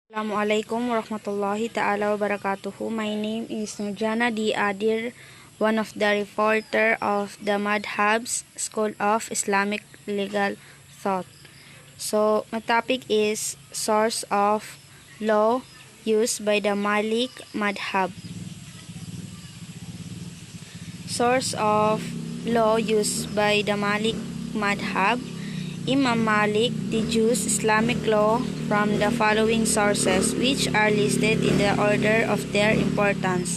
Assalamualaikum warahmatullahi ta'ala wabarakatuhu. My name is Nurjana D. Adir, one of the reporter of the Madhab's School of Islamic Legal Thought. So, my topic is source of law used by the Malik Madhab. Source of law used by the Malik Madhab. Imam Malik deduced Islamic law from the following sources, which are listed in the order of their importance.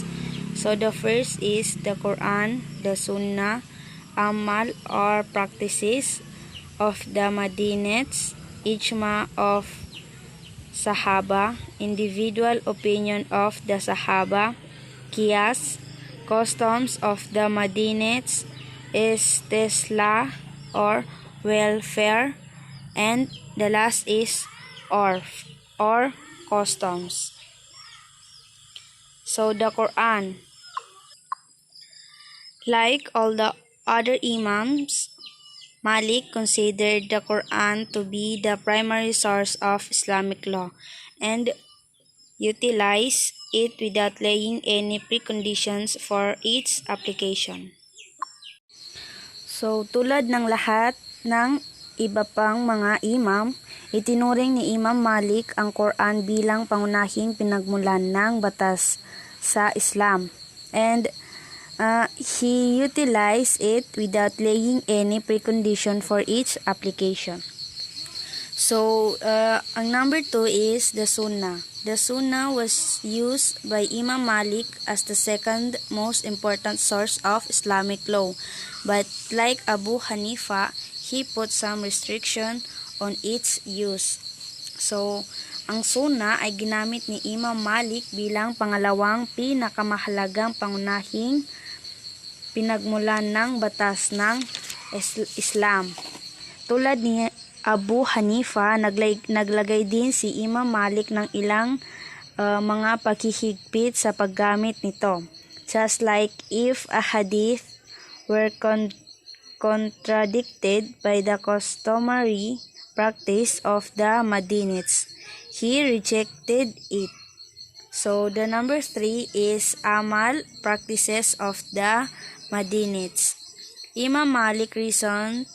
So the first is the Quran, the Sunnah, Amal or practices of the Madinates, Ijma of Sahaba, individual opinion of the Sahaba, Qiyas, customs of the Madinates, Istislah or welfare, and the last is orf or customs. So the Quran, like all the other imams, Malik considered the Quran to be the primary source of Islamic law and utilized it without laying any preconditions for its application. So tulad ng lahat ng iba pang mga imam, itinuring ni Imam Malik ang Quran bilang pangunahing pinagmulan ng batas sa Islam, and he utilized it without laying any precondition for its application. So, ang number 2 is the Sunnah. The Sunnah was used by Imam Malik as the second most important source of Islamic law. But like Abu Hanifa, he put some restriction on its use. So, ang Sunnah ay ginamit ni Imam Malik bilang pangalawang pinakamahalagang pangunahing pinagmulan ng batas ng Islam. Tulad ni Abu Hanifa, naglagay din si Imam Malik ng ilang mga paghihigpit sa paggamit nito. Just like if a hadith were contradicted by the customary practice of the Madinites, he rejected it. So the number 3 is Amal, practices of the Madinites. Imam Malik reasoned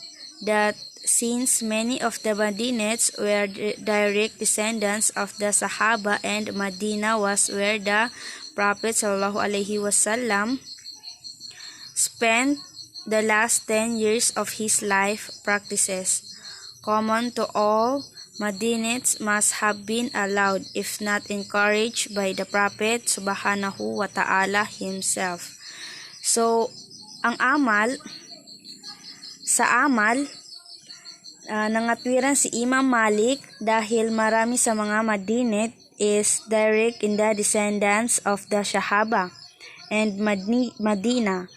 that since many of the Madinites were direct descendants of the Sahaba and Medina was where the Prophet ﷺ spent the last 10 years of his life, practices common to all Madinites must have been allowed, if not encouraged, by the Prophet Subhanahu wa Ta'ala himself. So, ang amal, sa amal, nangatwiran si Imam Malik dahil marami sa mga Madinit is direct in the descendants of the Sahaba and Medina,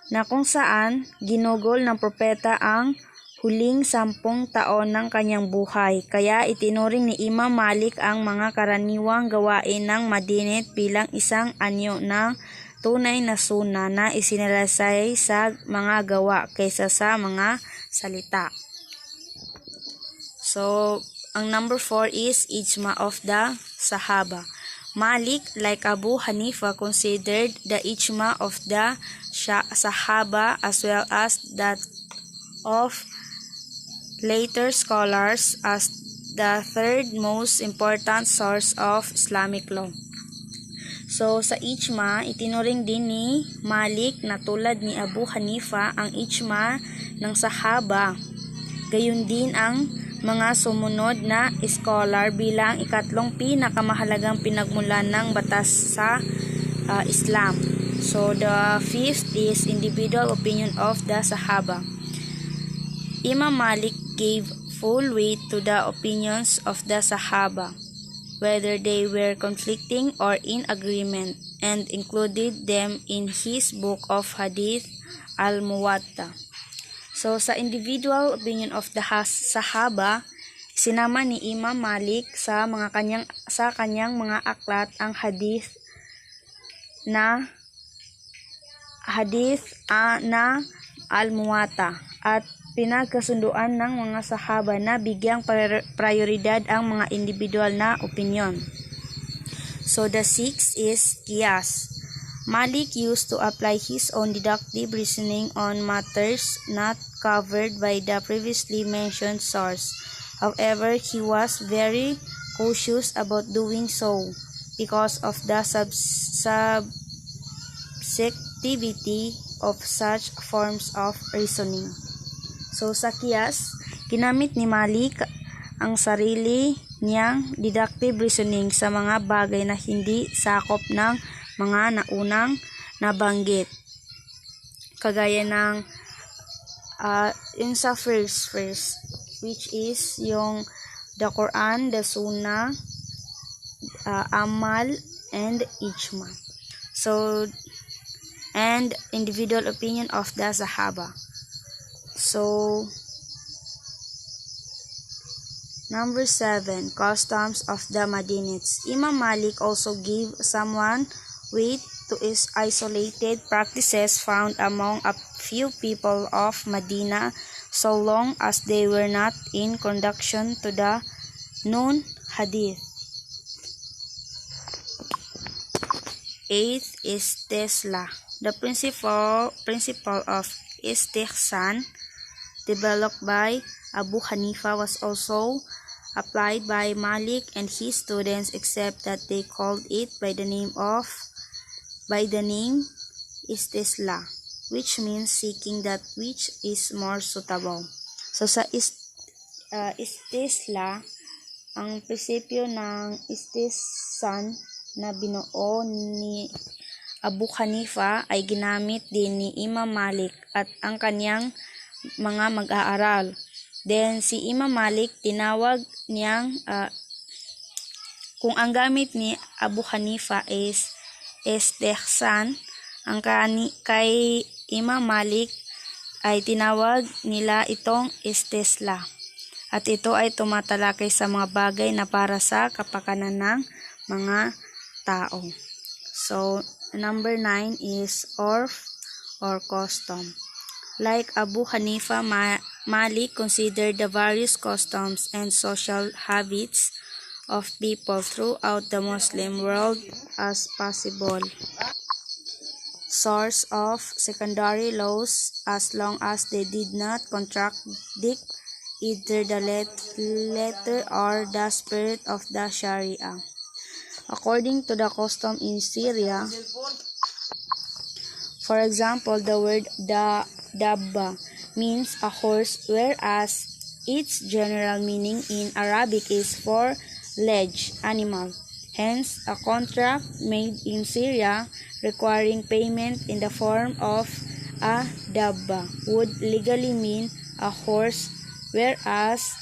na kung saan ginugol ng propeta ang huling 10 taon ng kanyang buhay. Kaya itinuring ni Imam Malik ang mga karaniwang gawain ng Madinit bilang isang anyo ng tunay na suna na isinilasay sa mga gawa kaysa sa mga salita. So, ang number 4 is Ijma of the Sahaba. Malik, like Abu Hanifa, considered the Ijma of the Sahaba as well as that of later scholars as the third most important source of Islamic law. So, sa Ijma, itinuring din ni Malik na tulad ni Abu Hanifa ang Ijma ng Sahaba. Gayun din ang mga sumunod na scholar bilang ikatlong pinakamahalagang pinagmulan ng batas sa Islam. So, the fifth is individual opinion of the Sahaba. Imam Malik gave full weight to the opinions of the Sahaba, whether they were conflicting or in agreement, and included them in his book of Hadith al-Muwatta. So, sa individual opinion of the Sahaba, sinama ni Imam Malik sa kanyang mga aklat ang hadith na al-Muwatta at pinagkasunduan ng mga sahaba na bigyang prioridad ang mga individual na opinion. So the sixth is qiyas. Malik used to apply his own deductive reasoning on matters not covered by the previously mentioned source. However, he was very cautious about doing so because of the subjectivity of such forms of reasoning. So sa qiyas, ginamit ni Malik ang sarili niyang deductive reasoning sa mga bagay na hindi sakop ng mga naunang nabanggit. Kagaya ng yung sa first which is yung the Quran, the Sunnah, Amal, and Ijma. So, and individual opinion of the Sahaba. So, number 7, customs of the Madinites. Imam Malik also gave someone weight to his isolated practices found among a few people of Medina, so long as they were not in contradiction to the known hadith. 8th is Tesla. The principle of istihsan developed by Abu Hanifa was also applied by Malik and his students, except that they called it by the name istisla, which means seeking that which is more suitable. So sa istisla, ang prinsipyo ng istihsan na binuo ni Abu Hanifa ay ginamit din ni Imam Malik at ang kanyang mga mag-aaral. Then si Imam Malik tinawag niyang kung ang gamit ni Abu Hanifa is istihsan, ang kay Imam Malik ay tinawag nila itong istisla. At ito ay tumatalakay sa mga bagay na para sa kapakanan ng mga tao. So, number 9 is urf or custom. Like Abu Hanifa, Malik considered the various customs and social habits of people throughout the Muslim world as possible source of secondary laws, as long as they did not contradict either the letter or the spirit of the Sharia. According to the custom in Syria, for example, the word dabba means a horse, whereas its general meaning in Arabic is four-legged animal. Hence, a contract made in Syria requiring payment in the form of a dabba would legally mean a horse, whereas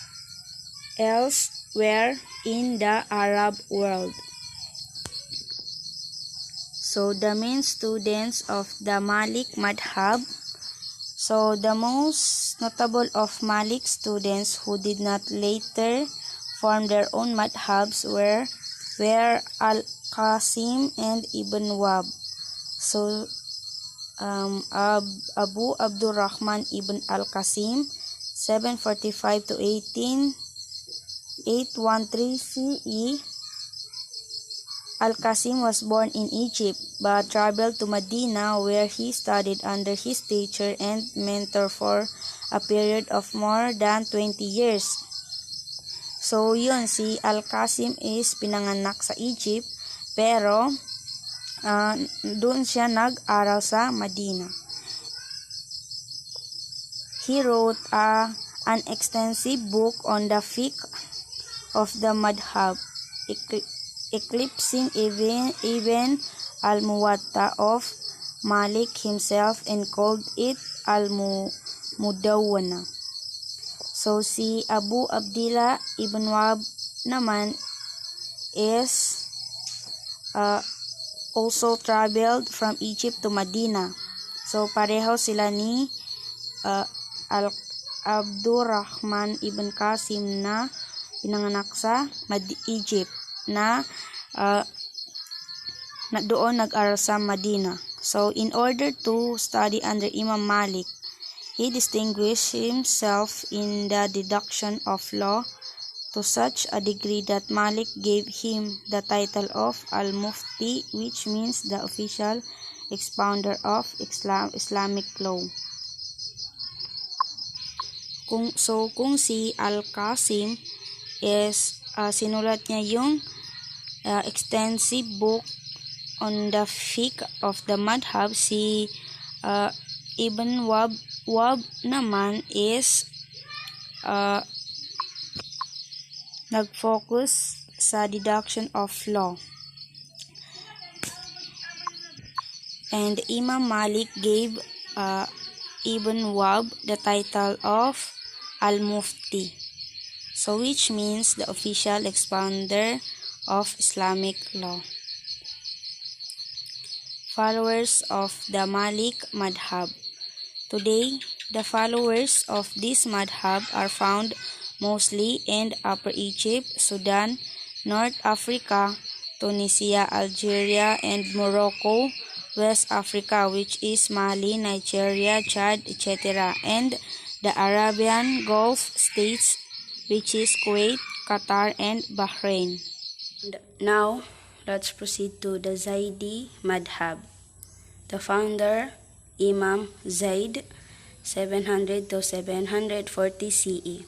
elsewhere in the Arab world. So, the main students of the Malik Madhab. So, the most notable of Malik's students who did not later form their own madhabs were Al-Qasim and Ibn Wahb. So, Abu Abdurrahman Ibn Al-Qasim, 745 to 813 CE. Al-Qasim was born in Egypt, but traveled to Medina, where he studied under his teacher and mentor for a period of more than 20 years. So, yun, si Al-Qasim is pinanganak sa Egypt, pero doon siya nag-aral sa Medina. He wrote an extensive book on the fiqh of the madhab, eclipsing even Al-Muwatta of Malik himself, and called it Al-Mudawwana. So, si Abu Abdillah Ibn Wahb naman is also traveled from Egypt to Medina. So, pareho sila ni Abdurrahman Ibn Qasim na pinanganak sa Egypt na doon nag-aral sa Medina. So, in order to study under Imam Malik, He distinguished himself in the deduction of law to such a degree that Malik gave him the title of Al-Mufti, which means the official expounder of Islamic law. Kung si Al-Qasim is sinulat niya yung extensive book on the fiqh of the madhab, si Ibn Wab naman is nag-focus sa deduction of law. And Imam Malik gave Ibn Wab the title of Al-Mufti, so which means the official expounder of Islamic law. Followers of the Malik Madhab. Today, the followers of this madhab are found mostly in Upper Egypt, Sudan, North Africa, Tunisia, Algeria, and Morocco, West Africa, which is Mali, Nigeria, Chad, etc., and the Arabian Gulf states, which is Kuwait, Qatar, and Bahrain. And now, let's proceed to the Zaydi Madhab. The founder, Imam Zayd, 700 to 740 CE.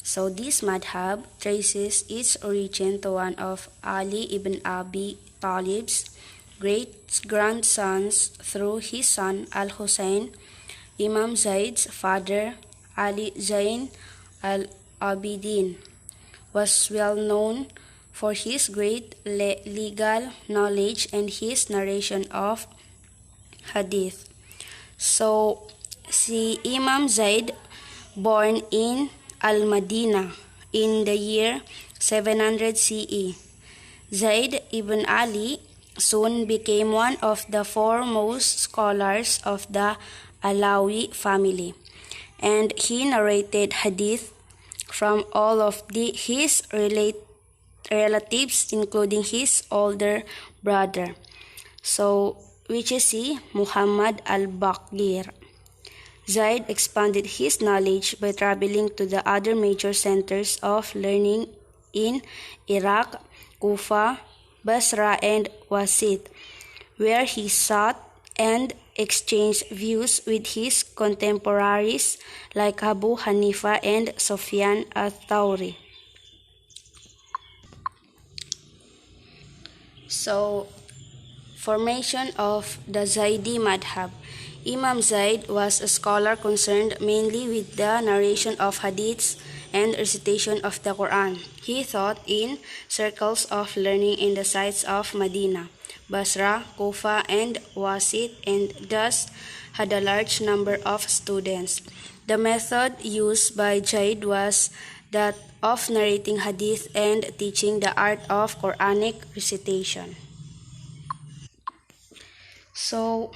So this madhab traces its origin to one of Ali ibn Abi Talib's great-grandsons through his son Al-Hussein. Imam Zayd's father, Ali Zayn al-Abidin, was well known for his great legal knowledge and his narration of hadith. So, si Imam Zayd, born in Al-Madinah in the year 700 CE. Zayd ibn Ali soon became one of the foremost scholars of the Alawi family, and he narrated hadith from all of his relatives, including his older brother, which is Muhammad al-Baqir. Zayd expanded his knowledge by traveling to the other major centers of learning in Iraq, Kufa, Basra, and Wasit, where he sought and exchanged views with his contemporaries like Abu Hanifa and Sufyan al-Thawri. So, formation of the Zaydi Madhab. Imam Zayd was a scholar concerned mainly with the narration of hadiths and recitation of the Quran. He taught in circles of learning in the sites of Medina, Basra, Kufa, and Wasit, and thus had a large number of students. The method used by Zayd was that of narrating hadith and teaching the art of Quranic recitation. So,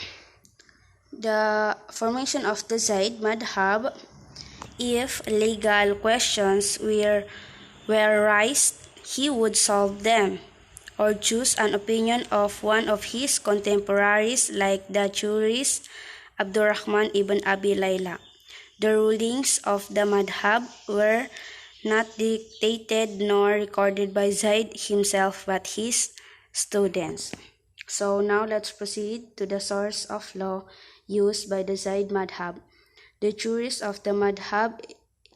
the formation of the Zayd Madhab, if legal questions were raised, he would solve them, or choose an opinion of one of his contemporaries like the jurist Abdurrahman ibn Abi Layla. The rulings of the Madhab were not dictated nor recorded by Zayd himself but his students. So now let's proceed to the source of law used by the Zayd Madhab. The jurists of the Madhab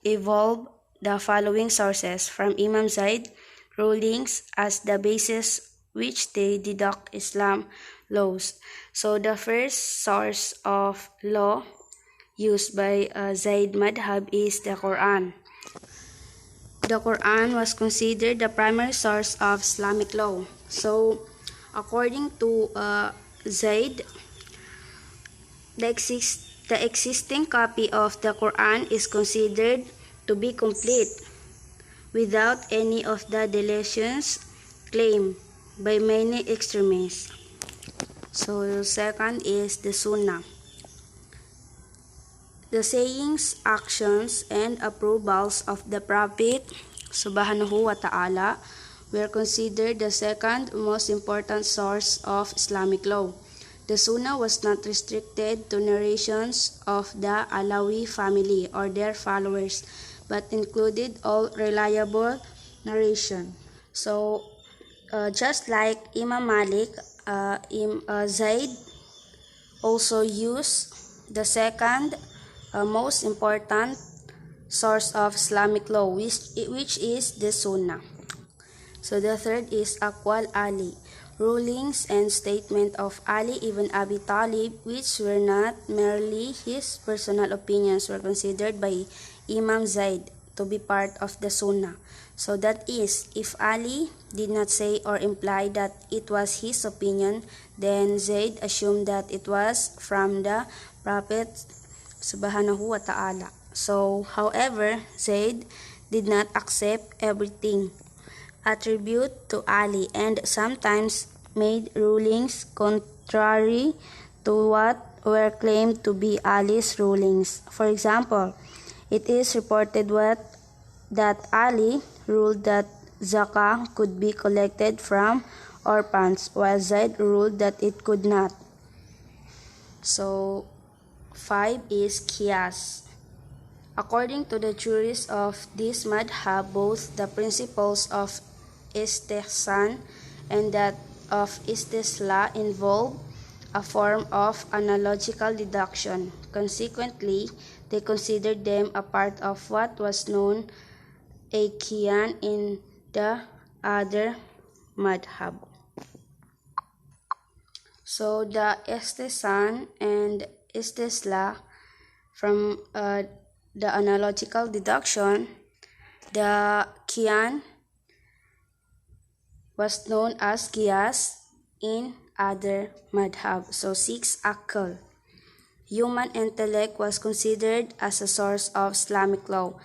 evolved the following sources from Imam Zayd rulings as the basis which they deduct Islam laws. So the first source of law used by Zayd Madhab is the Quran. The Quran was considered the primary source of Islamic law. So according to Zayd, the existing copy of the Quran is considered to be complete without any of the deletions claimed by many extremists. So second is the Sunnah. The sayings, actions, and approvals of the Prophet Subhanahu wa Ta'ala were considered the second most important source of Islamic law. The Sunnah was not restricted to narrations of the Alawi family or their followers, but included all reliable narration. So, just like Imam Malik, Zayd also used the second most important source of Islamic law, which is the Sunnah. So the third is Aqwal Ali, rulings and statement of Ali ibn Abi Talib, which were not merely his personal opinions, were considered by Imam Zayd to be part of the Sunnah. So that is, if Ali did not say or imply that it was his opinion, then Zayd assumed that it was from the Prophet subhanahu wa ta'ala. So, however, Zayd did not accept everything attributed to Ali and sometimes made rulings contrary to what were claimed to be Ali's rulings. For example, it is reported that Ali ruled that zakah could be collected from orphans, while Zayd ruled that it could not. So, 5 is Qiyas. According to the jurists of this madhab, both the principles of istihsan and that of istisla involve a form of analogical deduction. Consequently, they considered them a part of what was known a qiyan in the other madhab. So the istihsan and istisla from the analogical deduction, the qiyan was known as qiyas in other madhab. So 6, akal. Human intellect was considered as a source of Islamic law,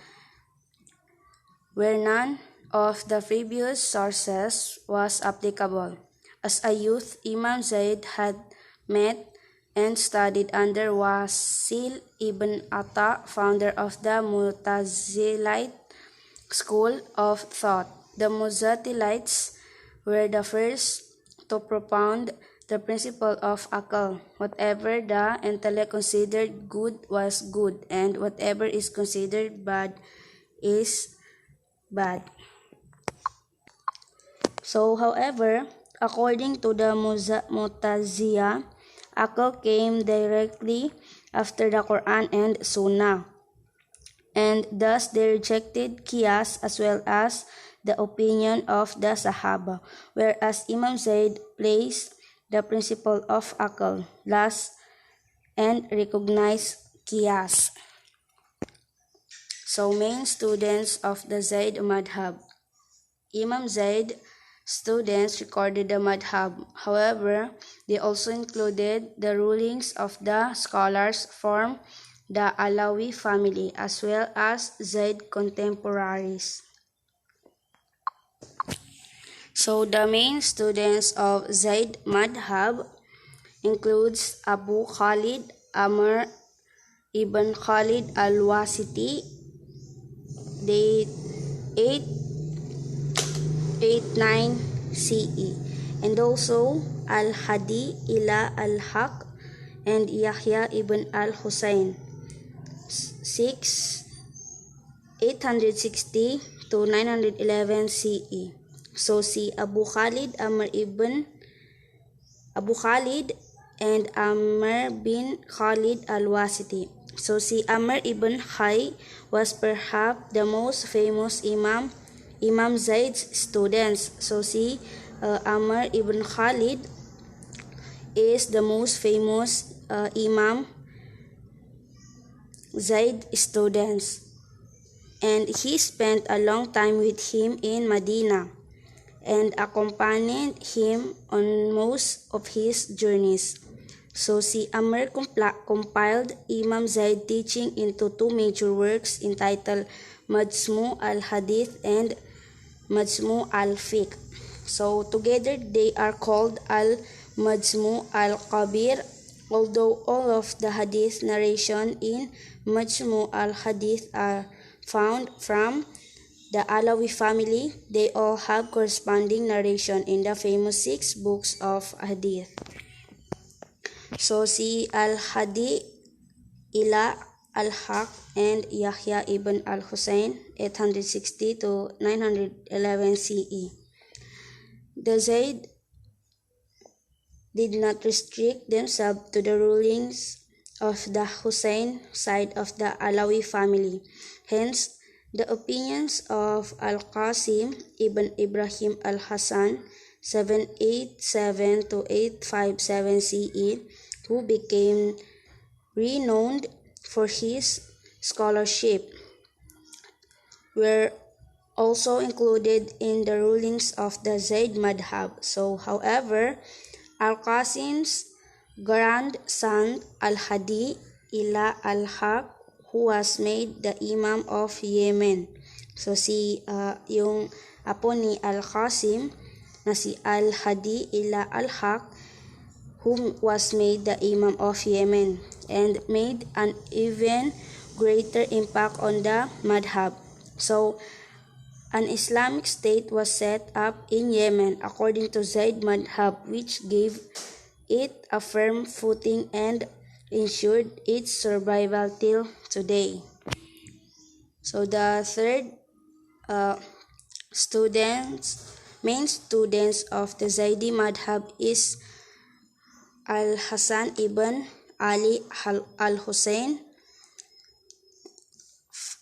where none of the previous sources was applicable. As a youth, Imam Zayd had met and studied under Wasil ibn Atta, founder of the Mu'tazilite school of thought. The Mu'tazilites were the first to propound the principle of akal. Whatever the intellect considered good was good, and whatever is considered bad is bad. So, however, according to the Mu'tazila, akal came directly after the Quran and Sunnah, and thus they rejected qiyas as well as the opinion of the Sahaba, whereas Imam Zayd placed the principle of akal last and recognized qiyas. So, main students of the Zayd madhab. Imam Zayd students recorded the madhab. However, they also included the rulings of the scholars from the Alawi family as well as Zayd contemporaries. So the main students of Zayd madhab includes Abu Khalid Amr ibn Khalid al-Wasiti, date 889 CE, and also Al-Hadi ila al-Haq and Yahya ibn al-Husayn, 860 to 911 CE. So si Abu Khalid and Amr bin Khalid al-Wasiti. So si Amr ibn Khay was perhaps the most famous Imam Zayd's students. So si Amr ibn Khalid is the most famous Imam Zayd students, and he spent a long time with him in Medina and accompanied him on most of his journeys. So si Amr compiled Imam Zayd teaching into 2 major works entitled Majmu al-Hadith and Majmu al-Fiqh. So together they are called al-Majmu al-Kabir, although all of the hadith narration in Majmu al-Hadith are found from the Alawi family. They all have corresponding narration in the famous 6 books of hadith. So si Al-Hadi ila Al-Haq and Yahya ibn al-Hussein 860 to 911 CE. The Zayd did not restrict themselves to the rulings of the Hussein side of the Alawi family. Hence, the opinions of Al-Qasim ibn Ibrahim al-Hasan 787 to 857 CE, who became renowned for his scholarship, were also included in the rulings of the Zayd Madhab. So, however, Al-Qasim's grandson Al-Hadi ila Al-Haq, who was made the Imam of Yemen. So yung apo ni Al-Qasim na si Al-Hadi ila Al-Haq, who was made the Imam of Yemen and made an even greater impact on the Madhab. So an Islamic state was set up in Yemen according to Zayd Madhab, which gave it a firm footing and ensured its survival till today. So the third main students of the Zaydi Madhab is Al-Hasan ibn Ali al-Hussein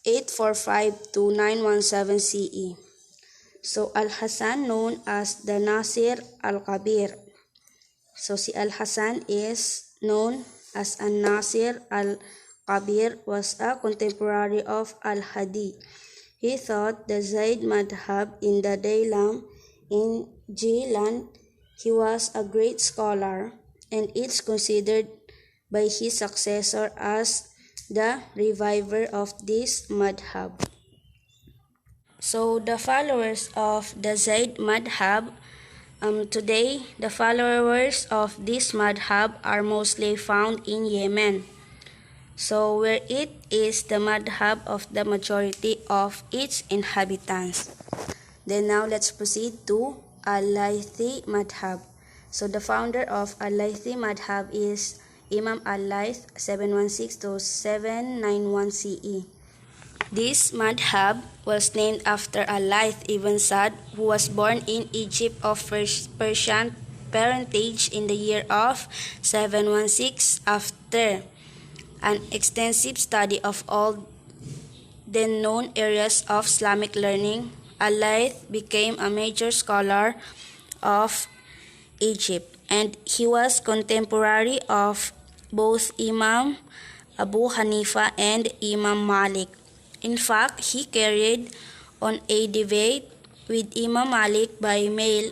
845 to 917 CE. So Al-Hasan, known as the Nasir al-Kabir. So si Al-Hasan is known as An-Nasir al-Kabir, was a contemporary of Al-Hadi. He taught the Zayd Madhab in the Daylam in Jilan. He was a great scholar and is considered by his successor as the reviver of this madhab. So the followers of the Zayd Madhab, today the followers of this madhab are mostly found in Yemen. So where it is the madhab of the majority of its inhabitants. Then now let's proceed to Al-Laythi Madhab. So the founder of Al-Laythi Madhab is Imam Al-Layth 716 to 791 CE. This madhab was named after Al-Layth ibn Sa'd, who was born in Egypt of Persian parentage in the year of 716. After an extensive study of all then known areas of Islamic learning, Al-Layth became a major scholar of Egypt, and he was contemporary of both Imam Abu Hanifa and Imam Malik. In fact, he carried on a debate with Imam Malik by mail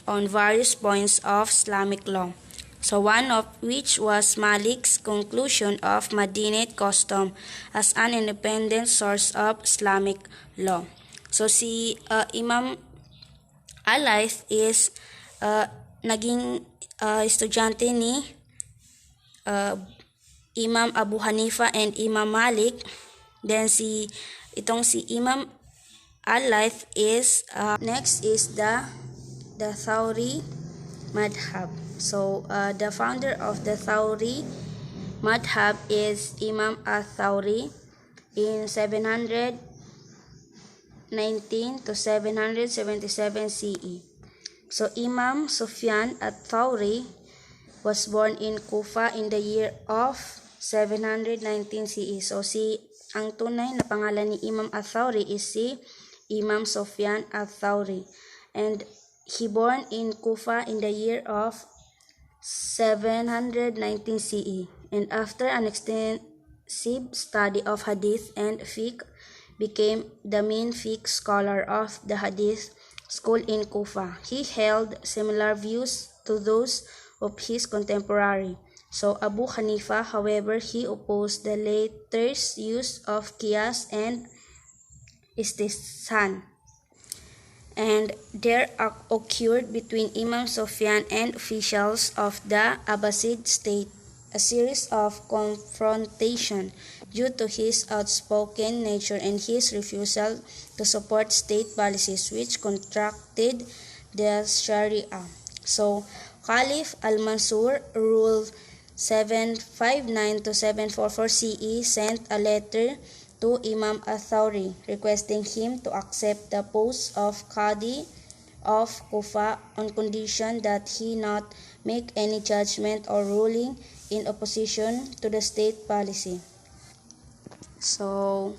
on various points of Islamic law. So one of which was Malik's conclusion of Madinate custom as an independent source of Islamic law. So si Imam Al-Layth is naging estudyante ni Imam Abu Hanifa and Imam Malik. Then si Imam Al-Layth is next is the Thawri Madhab. So the founder of the Thawri Madhab is Imam al-Thawri in 719 to 777 CE. So Imam Sufyan al-Thawri was born in Kufa in the year of 719 CE. So ang tunay na pangalan ni Imam al-Thawri is si Imam Sufyan al-Thawri, and he born in Kufa in the year of 719 CE, and after an extensive study of Hadith and Fiqh, became the main fiqh scholar of the Hadith school in Kufa. He held similar views to those of his contemporary. So Abu Hanifa, however, he opposed the latter's use of qiyas and istihsan. And there occurred between Imam Sufyan and officials of the Abbasid state a series of confrontation due to his outspoken nature and his refusal to support state policies which contracted the Sharia. So Caliph al-Mansur ruled 759 to 744 CE, sent a letter to Imam al-Thawri requesting him to accept the post of Qadi of Kufa on condition that he not make any judgment or ruling in opposition to the state policy. So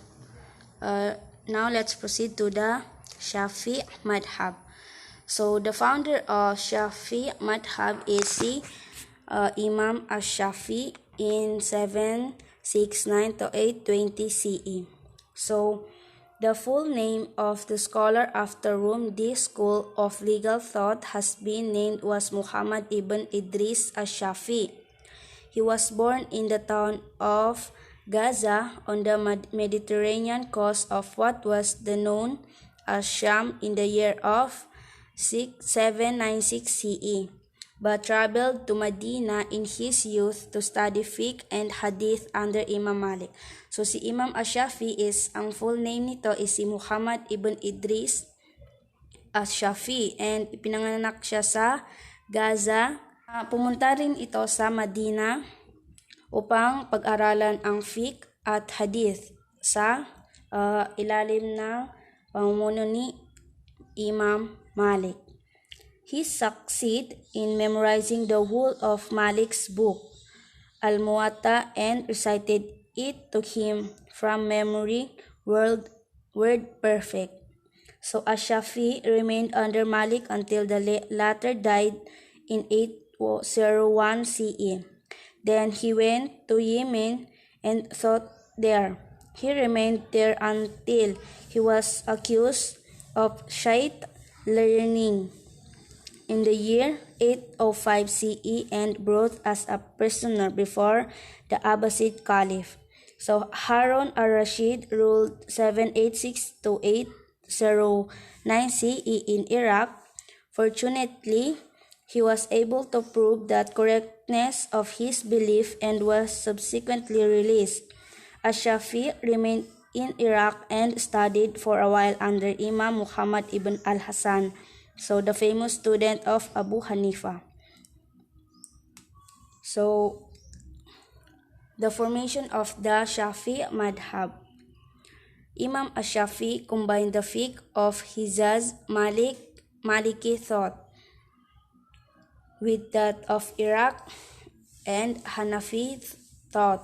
now let's proceed to the Shafi Madhab. So the founder of Shafi Madhab is Imam al-Shafi in 769 to 820 CE. So the full name of the scholar after whom this school of legal thought has been named was Muhammad ibn Idris al-Shafi. He was born in the town of Gaza on the Mediterranean coast of what was then known as Sham in the year of 796 CE, but traveled to Medina in his youth to study fiqh and hadith under Imam Malik. So si Imam al-Shafi ang full name nito is si Muhammad ibn Idris al-Shafi, and pinanganak siya sa Gaza. Pumunta rin ito sa Medina upang pag-aralan ang fiqh at hadith sa ilalim ng pamumuno ni Imam Malik. He succeeded in memorizing the whole of Malik's book, Al-Muwatta, and recited it to him from memory, word perfect. So al-Shafi remained under Malik until the latter died in 801 CE. Then he went to Yemen and taught there. He remained there until he was accused of Shiite learning in the year 805 CE and brought as a prisoner before the Abbasid Caliph. So Harun al-Rashid ruled 786 to 809 CE in Iraq. Fortunately, he was able to prove the correctness of his belief and was subsequently released. Al-Shafi remained in Iraq and studied for a while under Imam Muhammad ibn al-Hasan, so the famous student of Abu Hanifa. So the formation of the Shafi Madhab. Imam al-Shafi combined the fiqh of Hijaz Maliki thought with that of Iraq and Hanafi thought,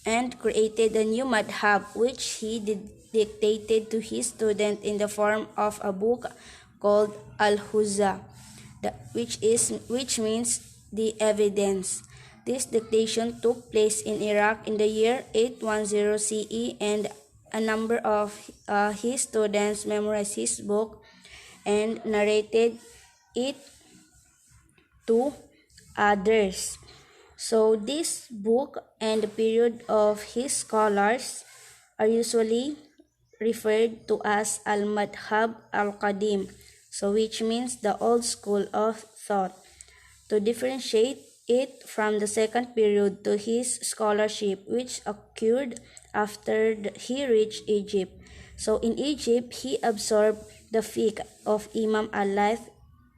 and created a new madhab which he dictated to his student in the form of a book called Al-Huzza, which means the evidence. This dictation took place in Iraq in the year 810 CE, and a number of his students memorized his book and narrated it to others. So this book and the period of his scholars are usually referred to as Al-Madhab Al-Qadim, so which means the old school of thought. To differentiate it from the second period to his scholarship, which occurred after he reached Egypt. So in Egypt, he absorbed the fiqh of Imam al-Layth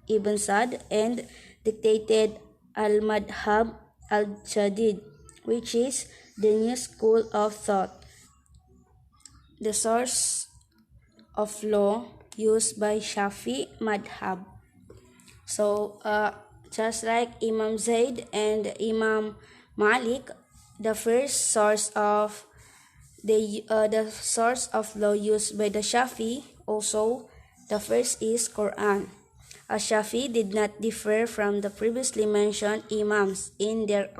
ibn Sa'd and dictated Al-Madhab al-Jadid, which is the new school of thought. The source of law used by Shafi Madhab. So just like Imam Zayd and Imam Malik, the first source of the source of law used by the Shafi, also the first is Quran. Al-Shafi did not differ from the previously mentioned Imams in their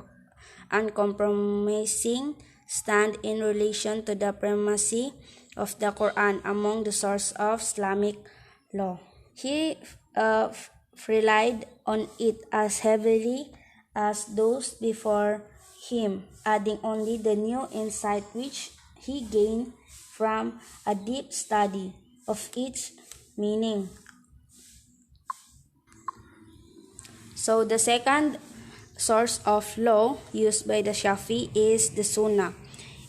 uncompromising stand in relation to the primacy of the Quran among the source of Islamic law. He relied on it as heavily as those before him, adding only the new insight which he gained from a deep study of its meaning. So the second source of law used by the Shafi is the Sunnah.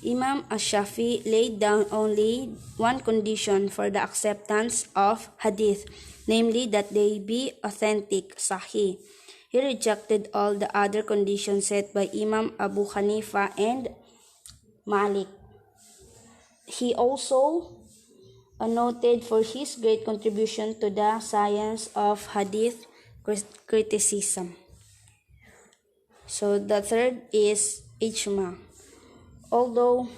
Imam al-Shafi laid down only one condition for the acceptance of hadith, namely that they be authentic, sahih. He rejected all the other conditions set by Imam Abu Hanifa and Malik. He also noted for his great contribution to the science of hadith criticism. So the third is ijma. Although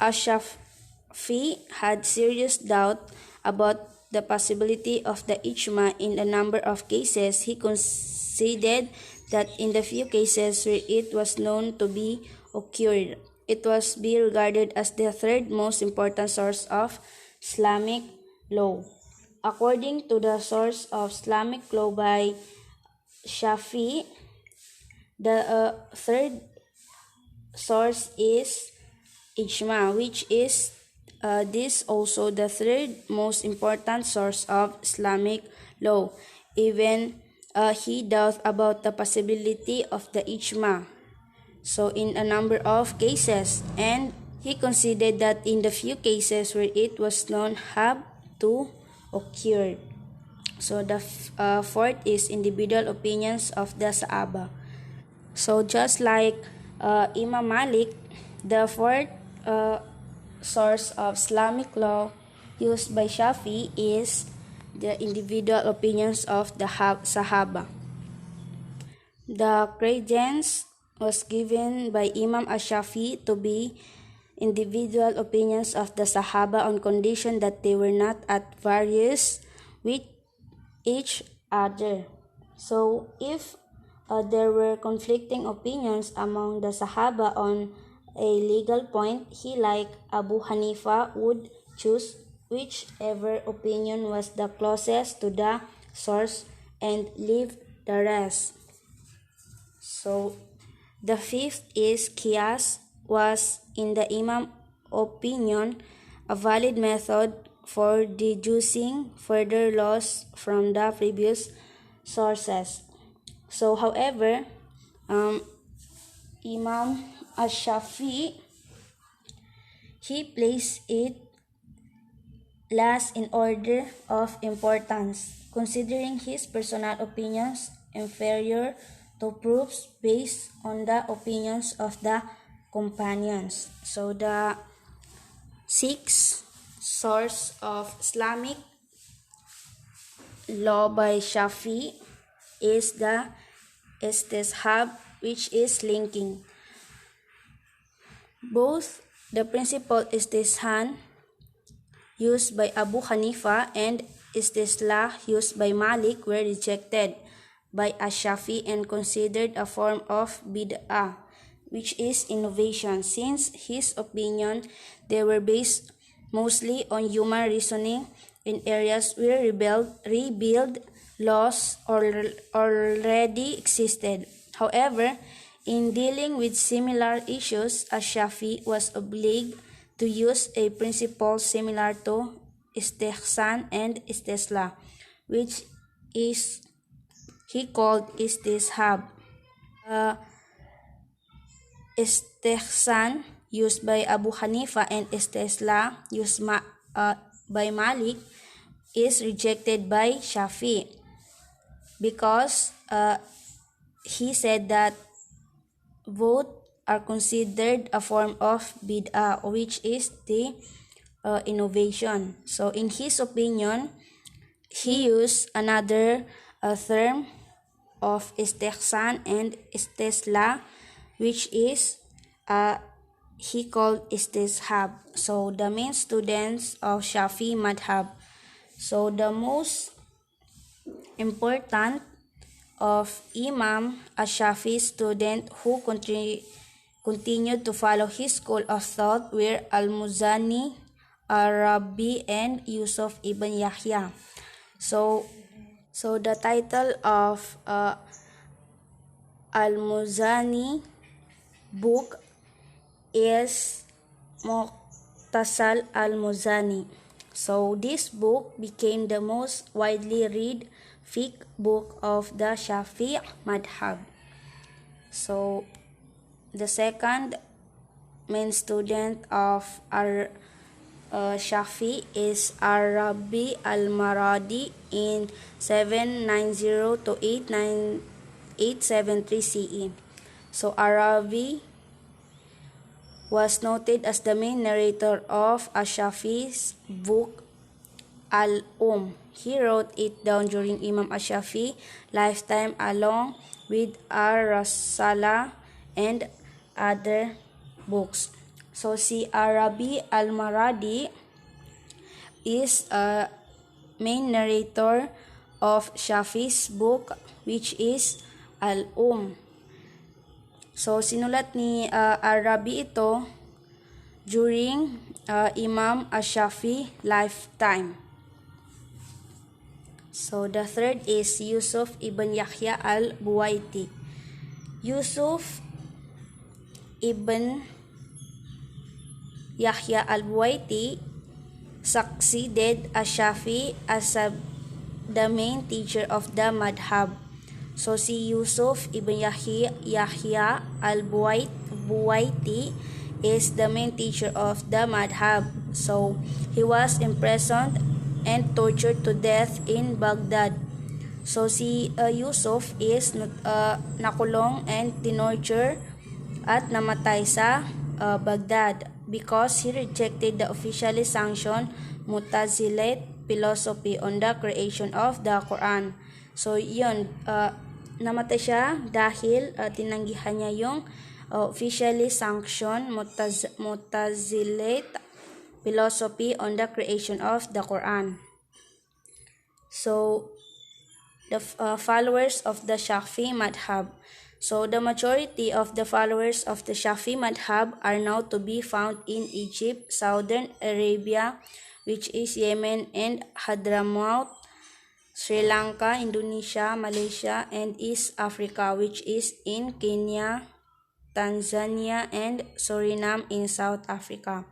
Ash-Shafi'i had serious doubt about the possibility of the ijma in a number of cases, he conceded that in the few cases where it was known to be occurred, it was be regarded as the third most important source of Islamic law. According to the source of Islamic law by Shafi'i, the third source is ijma, which is this also the third most important source of Islamic law. Even he doubts about the possibility of the ijma. So in a number of cases, and he considered that in the few cases where it was known have to occur. So the fourth is individual opinions of the Sahaba. So just like Imam Malik, the fourth source of Islamic law used by Shafi is the individual opinions of the Sahaba. The credence was given by Imam Ash-Shafi to be individual opinions of the Sahaba on condition that they were not at variance with each other. So if there were conflicting opinions among the Sahaba on a legal point, he, like Abu Hanifa, would choose whichever opinion was the closest to the source and leave the rest. So the fifth is qiyas, was in the Imam opinion a valid method for deducing further laws from the previous sources. So however, Imam Ash-Shafi'i, he placed it last in order of importance, considering his personal opinions inferior to proofs based on the opinions of the companions. So the sixth source of Islamic law by Shafi is the istishab, which is linking. Both the principle istishhan used by Abu Hanifa and istislah used by Malik were rejected by Ash-Shafi and considered a form of bid'ah, which is innovation. Since his opinion, they were based mostly on human reasoning in areas where rebuild laws already existed. However, in dealing with similar issues, Ash-Shafi was obliged to use a principle similar to istihsan and istislah, which is he called istishab. Istihsan used by Abu Hanifa and istislah used by Malik is rejected by Shafi because he said that both are considered a form of bid'ah, which is the innovation. So in his opinion, he used another term of istihsan and istislah, which is he called istishab. So the main students of Shafi madhab. So the most important of Imam Ash-Shafi's student who continued to follow his school of thought were Al-Muzani, Arabi, and Yusuf ibn Yahya. So the title of Al-Muzani book is Muqtasal Al-Muzani. So this book became the most widely read fiqh book of the Shafi' madhab. So the second main student of our Shafi is Arabi al-Maradi in 790 to 873 CE. So Arabi was noted as the main narrator of Ash-Shafi's book He wrote it down during Imam Ash-Shafi's lifetime along with Ar-Rasala and other books. So si Arabi al-Maradi is a main narrator of Shafi's book which is So sinulat ni Arabi ito during Imam Ash-Shafi lifetime. So the third is Yusuf ibn Yahya al-Buwaiti. Yusuf ibn Yahya al-Buwaiti succeeded Ash-Shafi as the main teacher of the madhab. So si Yusuf ibn Yahya al-Buwaiti is the main teacher of the madhab. So he was imprisoned and tortured to death in Baghdad. So si Yusuf is nakulong and tinorture at namatay sa Baghdad because he rejected the officially sanctioned Mutazilite philosophy on the creation of the Quran. So yun, namatay siya dahil tinanggihan niya yung officially sanctioned Mutazilite philosophy on the creation of the Quran. So the followers of the Shafi madhab. So the majority of the followers of the Shafi madhab are now to be found in Egypt, Southern Arabia, which is Yemen and Hadramaut, Sri Lanka, Indonesia, Malaysia, and East Africa, which is in Kenya, Tanzania, and Suriname in South Africa.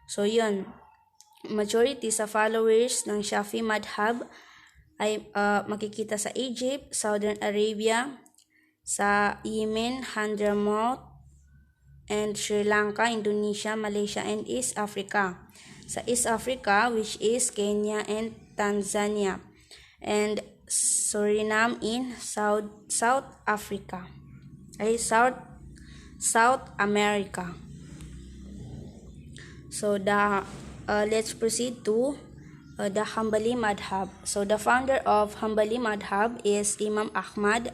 So yun, majority sa followers ng Shafi madhab ay makikita sa Egypt, Southern Arabia, sa Yemen, Hadramaut, and Sri Lanka, Indonesia, Malaysia, and East Africa. Sa East Africa, which is Kenya and Tanzania, and Suriname in South Africa, South America. So let's proceed to the Hanbali madhab. So the founder of Hanbali madhab is Imam Ahmad,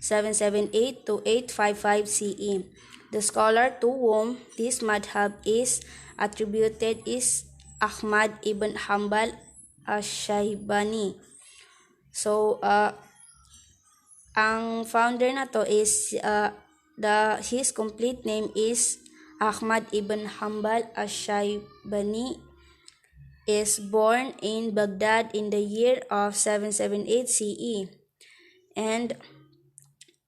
778 to 855 CE. The scholar to whom this madhab is attributed is Ahmad ibn Hanbal Ash-Shaybani. So ang founder na to is his complete name is Ahmad ibn Hanbal Ash-Shaybani. Is born in Baghdad in the year of 778 CE, and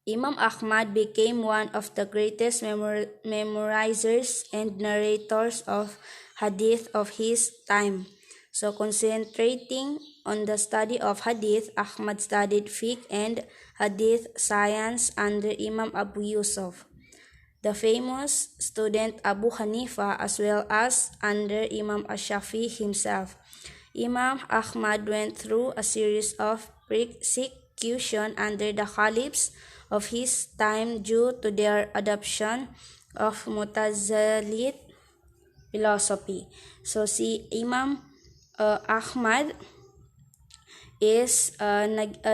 Imam Ahmad became one of the greatest memorizers and narrators of hadith of his time. So concentrating on the study of hadith, Ahmad studied fiqh and hadith science under Imam Abu Yusuf, the famous student Abu Hanifa, as well as under Imam Ash-Shafi himself. Imam Ahmad went through a series of persecution under the caliphs of his time due to their adoption of Mutazilite philosophy. So si Imam Ahmad is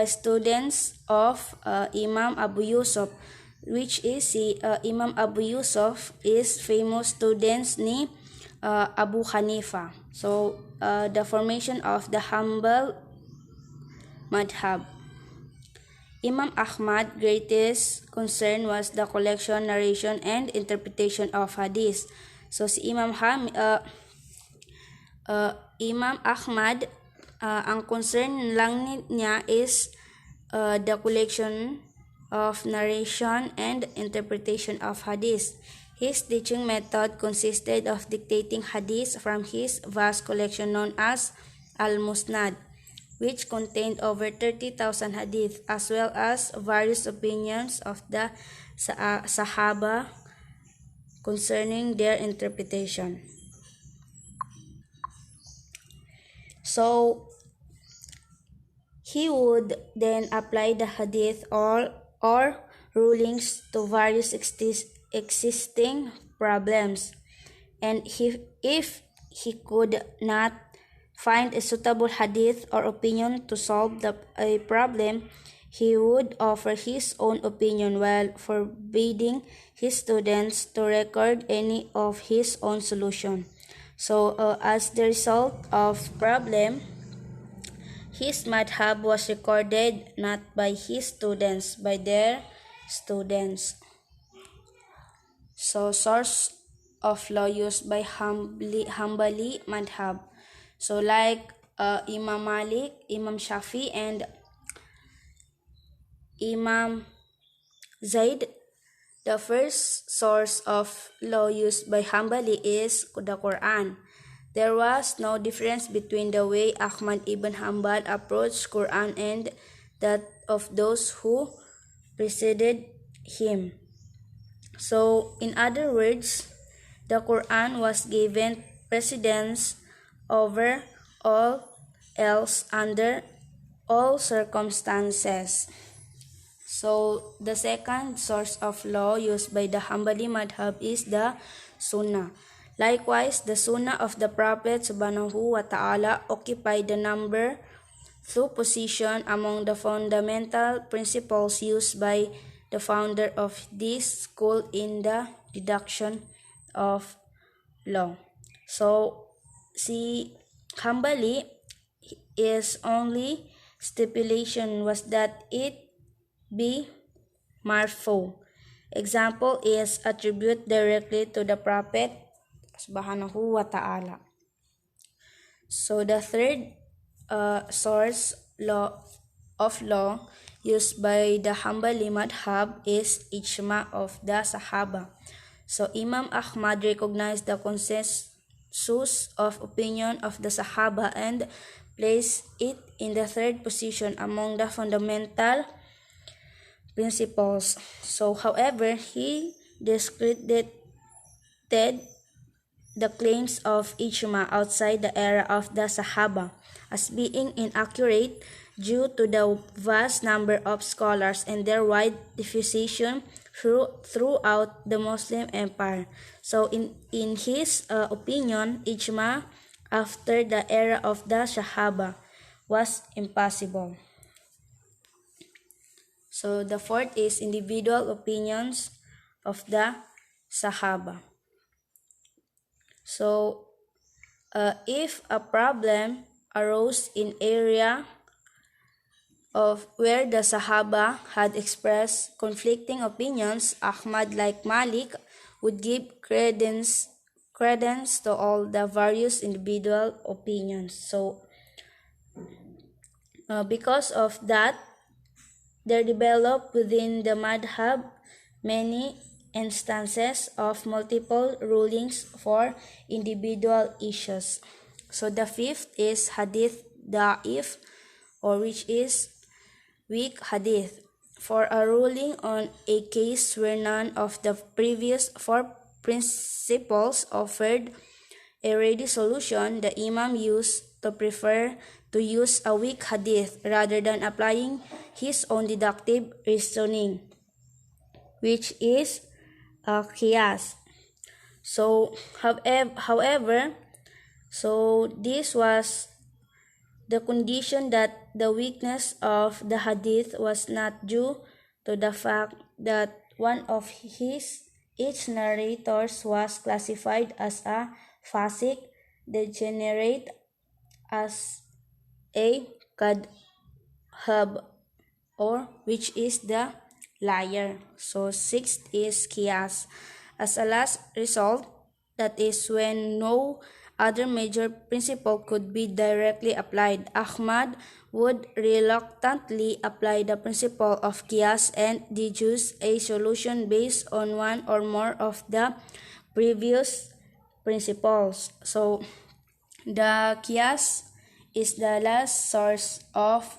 students of Imam Abu Yusuf, which is si Imam Abu Yusuf is famous students ni Abu Hanifa. So the formation of the Hanbal madhab. Imam Ahmad's greatest concern was the collection, narration, and interpretation of hadith. So si Imam Ahmad, ang concern lang niya is the collection of narration and interpretation of hadith. His teaching method consisted of dictating hadith from his vast collection known as Al-Musnad, which contained over 30,000 hadith, as well as various opinions of the Sahaba concerning their interpretation. So he would then apply the hadith all or rulings to various existing problems. And if he could not find a suitable hadith or opinion to solve a problem, he would offer his own opinion while forbidding his students to record any of his own solution. So, as the result of problem, his madhab was recorded not by his students, by their students. So, source of law used by Hanbali madhab. So, like Imam Malik, Imam Shafi, and Imam Zaid, the first source of law used by Hanbali is the Quran. There was no difference between the way Ahmad ibn Hanbal approached Quran and that of those who preceded him. So, in other words, the Quran was given precedence over all else under all circumstances. So, the second source of law used by the Hanbali madhab is the Sunnah. Likewise, the Sunnah of the Prophet subhanahu wa ta'ala occupy the number 2 position among the fundamental principles used by the founder of this school in the deduction of law. So, si Hanbali is only stipulation was that it be marfu. Example is attribute directly to the Prophet subhanahu wa ta'ala. So the third source of law used by the Hanbali madhab is ijma of the Sahaba. So Imam Ahmad recognized the consensus of opinion of the Sahaba and placed it in the third position among the fundamental principles. So, however, he discredited the claims of ijma outside the era of the Sahaba as being inaccurate due to the vast number of scholars and their wide diffusion throughout the Muslim empire. So, in his opinion, ijma after the era of the Sahaba was impossible. So the fourth is individual opinions of the Sahaba. So if a problem arose in area of where the Sahaba had expressed conflicting opinions, Ahmad, like Malik, would give credence to all the various individual opinions. So because of that, there developed within the madhab many instances of multiple rulings for individual issues. So the fifth is hadith da'if, or which is weak hadith. For a ruling on a case where none of the previous 4 principles offered a ready solution, the Imam used to prefer to use a weak hadith rather than applying his own deductive reasoning, which is a qiyas. So, however, so this was the condition that the weakness of the hadith was not due to the fact that one of its narrators was classified as a fasik, degenerate, as a kadhab, or which is the liar. So sixth is qiyas. As a last result, that is when no other major principle could be directly applied, Ahmad would reluctantly apply the principle of qiyas and deduce a solution based on one or more of the previous principles. So the qiyas is the last source of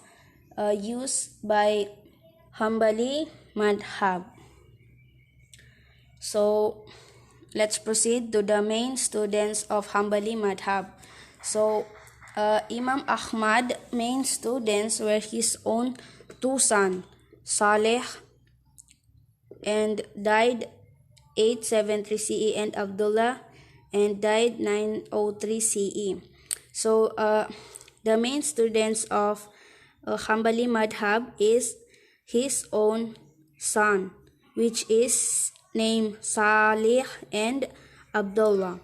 use by Hanbali madhab. So let's proceed to the main students of Hanbali madhab. So Imam Ahmad main students were his own 2 sons, Saleh and died 873 CE, and Abdullah and died 903 CE. So the main students of Hanbali Madhab is his own son, which is named Salih and Abdullah.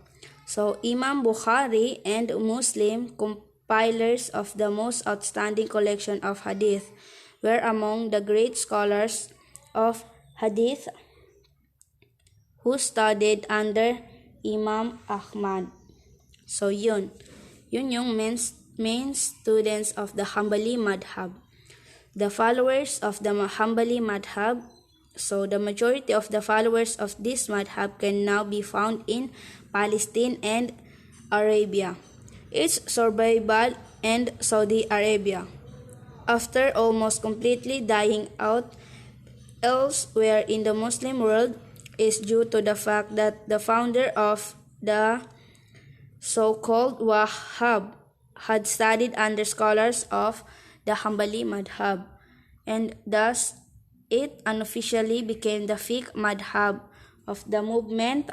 So Imam Bukhari and Muslim, compilers of the most outstanding collection of hadith, were among the great scholars of hadith who studied under Imam Ahmad. So yun yung main students of the Hanbali Madhab. The followers of the Hanbali Madhab, so the majority of the followers of this Madhab can now be found in Palestine and Arabia. Its survival in Saudi Arabia, after almost completely dying out elsewhere in the Muslim world, is due to the fact that the founder of the so-called Wahhab had studied under scholars of the Hanbali Madhab, and thus it unofficially became the fiqh madhab of the movement.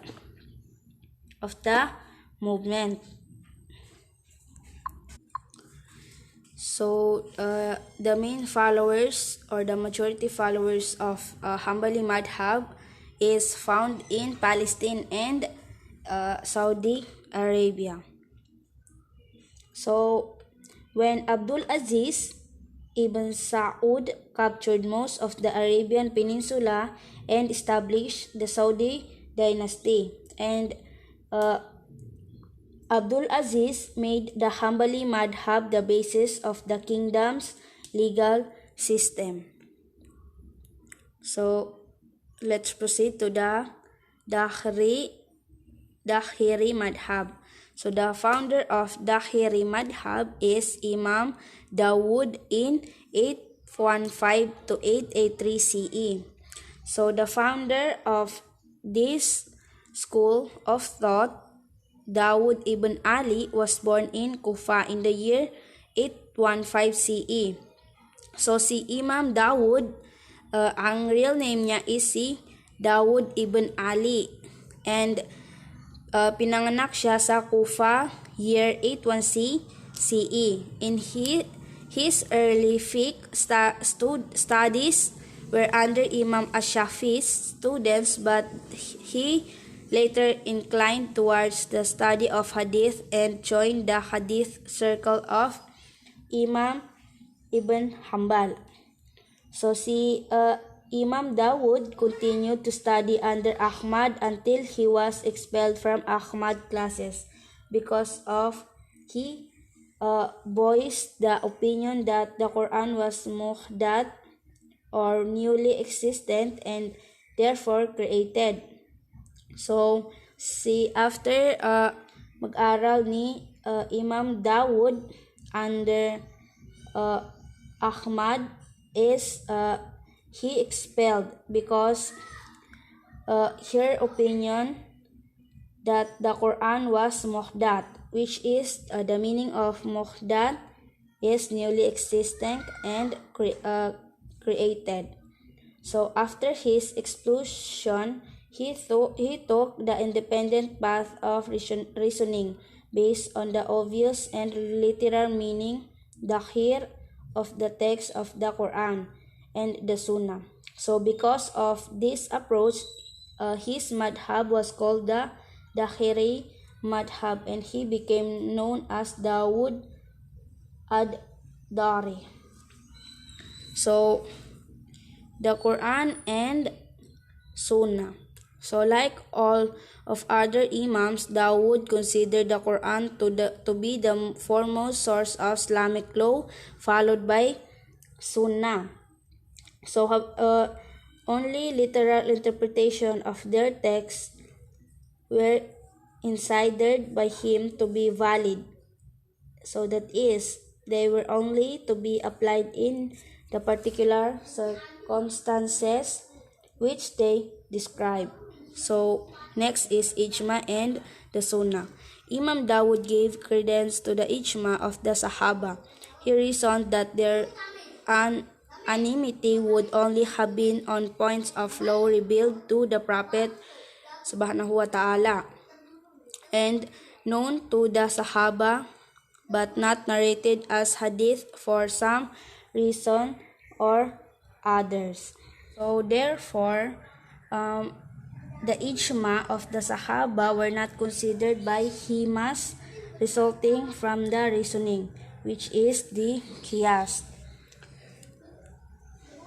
So the main followers or the majority followers of Hanbali Madhab is found in Palestine and Saudi Arabia. So when Abdul Aziz Ibn Saud captured most of the Arabian Peninsula and established the Saudi dynasty, and Abdul Aziz made the Hanbali Madhab the basis of the kingdom's legal system. So let's proceed to the Dahiri Madhab. So the founder of Dahiri Madhab is Imam Dawood in 815 to 883 CE. So the founder of this school of thought, Dawood ibn Ali, was born in Kufa in the year 815 CE. So si Imam Dawood, ang real name niya is si Dawood ibn Ali, and pinanganak siya sa Kufa year 816 CE. In his early fiqh studies were under Imam Ash-Shafi's students, but he later inclined towards the study of hadith and joined the hadith circle of Imam Ibn Hanbal. So si Imam Dawood continued to study under Ahmad until he was expelled from Ahmad classes because of he voiced the opinion that the Quran was muhdath or newly existent and therefore created. So si after mag-aral ni Imam Dawood under Ahmad is he expelled because her opinion that the Quran was muhdath, which is the meaning of muhdath is newly existent and created. So after his expulsion, he took the independent path of reasoning based on the obvious and literal meaning, dahir, of the text of the Quran and the Sunnah. So because of this approach, his madhab was called the Dahiri Madhab, and he became known as Dawood ad-Dari. So the Quran and Sunnah. So like all of other Imams, Dawood considered the Quran to be the foremost source of Islamic law, followed by Sunnah. So only literal interpretation of their texts were considered by him to be valid. So that is, they were only to be applied in the particular circumstances which they describe. So next is Ijma and the Sunnah. Imam Dawood gave credence to the Ijma of the Sahaba. He reasoned that their anonymity would only have been on points of law revealed to the Prophet subhanahu wa ta'ala and known to the Sahaba but not narrated as hadith for some reason or others. So therefore, the ijma of the Sahaba were not considered by himas resulting from the reasoning, which is the qiyas.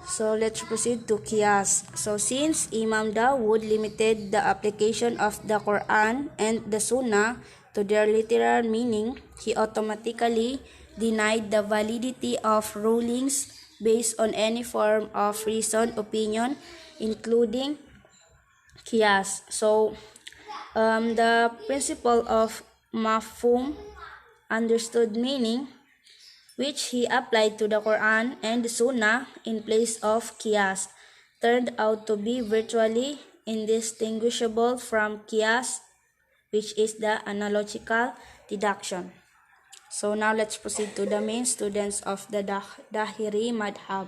So let's proceed to qiyas. So since Imam Dawood limited the application of the Quran and the Sunnah to their literal meaning, he automatically denied the validity of rulings based on any form of reasoned opinion, including qiyas. So the principle of mafhum, understood meaning, which he applied to the Quran and the Sunnah in place of qiyas, turned out to be virtually indistinguishable from qiyas, which is the analogical deduction. So now let's proceed to the main students of the Dahiri Madhab.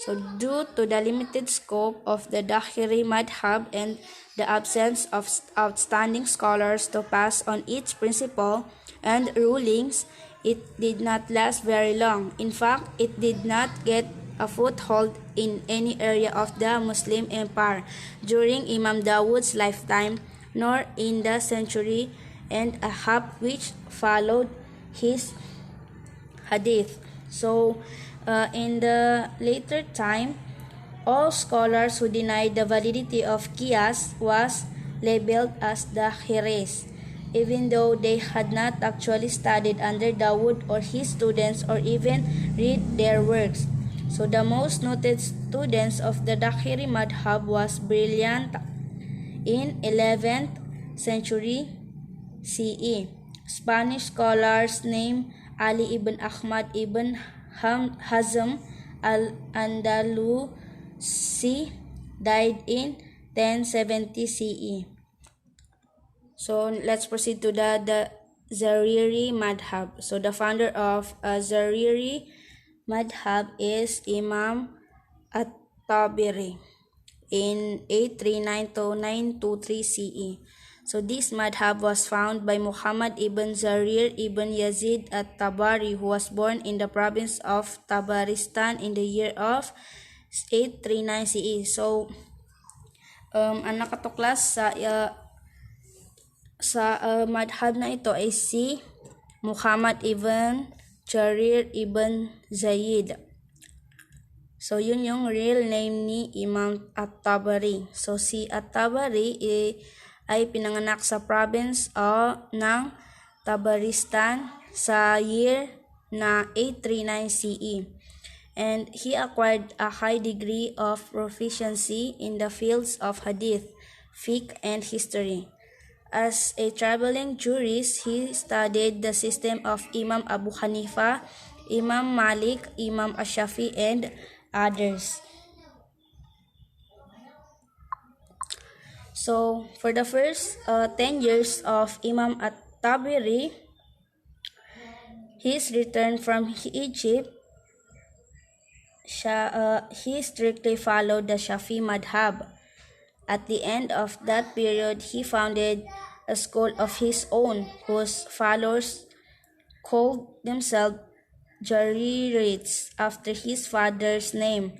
So due to the limited scope of the Dahiri Madhab and the absence of outstanding scholars to pass on each principle and rulings, it did not last very long. In fact, it did not get a foothold in any area of the Muslim empire during Imam Dawood's lifetime, nor in the century and a half which followed his hadith. So, in the later time, all scholars who denied the validity of qiyas was labeled as the heres, even though they had not actually studied under Dawood or his students or even read their works. So the most noted students of the Dakhiri Madhab was brilliant in 11th century CE. Spanish scholars named Ali ibn Ahmad ibn Hazm al-Andalusi died in 1070 CE. So let's proceed to the Zariri Madhab. So the founder of Zariri Madhab is Imam at-Tabiri in 839 to 923 CE. So this madhab was founded by Muhammad ibn Zarir ibn Yazid at-Tabari, who was born in the province of Tabaristan in the year of 839 CE. So ang nakatuklas sa madhab na ito ay si Muhammad ibn Jarir ibn Zayd. So yun yung real name ni Imam at-Tabari. So si at-Tabari ay pinanganak sa province ng Tabaristan sa year na 839 CE. And he acquired a high degree of proficiency in the fields of hadith, fiqh, and history. As a traveling jurist, he studied the system of Imam Abu Hanifa, Imam Malik, Imam Ash-Shafi, and others. So, for the first 10 years of Imam at-Tabari, his return from Egypt, he strictly followed the Shafi madhab. At the end of that period, he founded a school of his own, whose followers called themselves Jarirites after his father's name,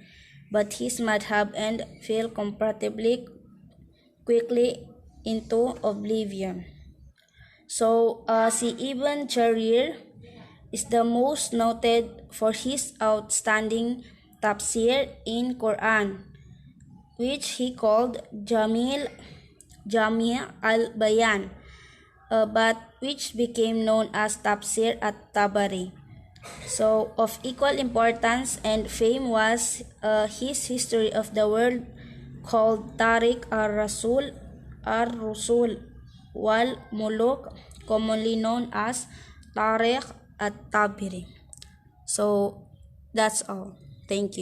but his madhab and fell comparatively quickly into oblivion. So, si Ibn Jarir is the most noted for his outstanding tafsir in Quran, which he called Jami' al-Bayan, but which became known as Tafsir at-Tabari. So, of equal importance and fame was his history of the world called Tarikh ar-Rusul wal Muluk, commonly known as Tarikh at-Tabari. So, that's all. Thank you.